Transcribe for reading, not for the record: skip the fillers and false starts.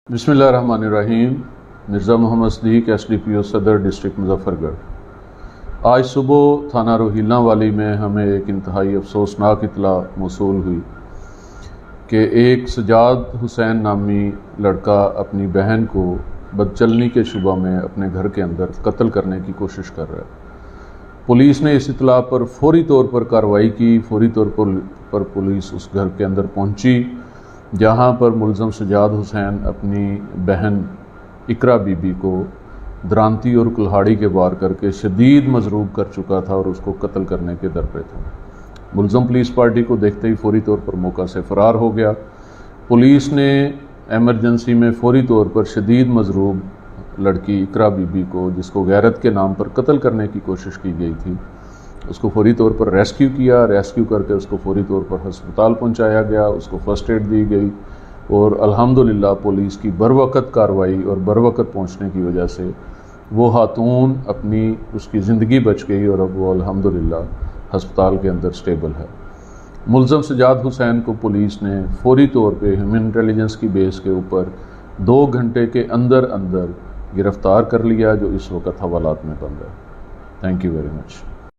बिस्मिल्लाहिर्रहमानिर्रहीम। मिर्ज़ा मोहम्मद सदीक SDPO सदर district Muzaffargarh. आज सुबह थाना रोहिल्ला वाली में हमें एक इंतहाई अफसोसनाक इत्तला मौसूल हुई कि एक सजाद हुसैन नामी लड़का अपनी बहन को बदचलनी के शुबा में अपने घर के अंदर कत्ल करने की कोशिश कर रहा है। पुलिस ने इस इत्तला पर फौरी तौर पर कार्रवाई की। फौरी तौर पर पुलिस उस घर के अंदर पहुंची जहां पर मुलज़म सजाद हुसैन अपनी बहन इकरा बीबी को द्रांती और कुल्हाड़ी के वार करके शदीद मजरूब कर चुका था और उसको कत्ल करने के दर पे था। मुलज़म पुलिस पार्टी को देखते ही फौरी तौर पर मौका से फ़रार हो गया। पुलिस ने एमरजेंसी में फौरी तौर पर शदीद मजरूब लड़की इकरा बीबी को, जिसको गैरत के नाम पर कत्ल करने की कोशिश की गई थी, उसको फौरी तौर पर रेस्क्यू किया। रेस्क्यू करके उसको फौरी तौर पर हस्पताल पहुंचाया गया, उसको फ़र्स्ट एड दी गई और अल्हम्दुलिल्लाह पुलिस की बरवक़्त कार्रवाई और बरवक़्त पहुंचने की वजह से वो खातून उसकी ज़िंदगी बच गई और अब वो अल्हम्दुलिल्लाह हस्पताल के अंदर स्टेबल है। मुलज़म सजाद हुसैन को पुलिस ने फौरी तौर पे ह्यूमन इंटेलिजेंस की बेस के ऊपर 2 घंटे के अंदर गिरफ़्तार कर लिया, जो इस वक्त हवालात में बंद है। Thank you very much.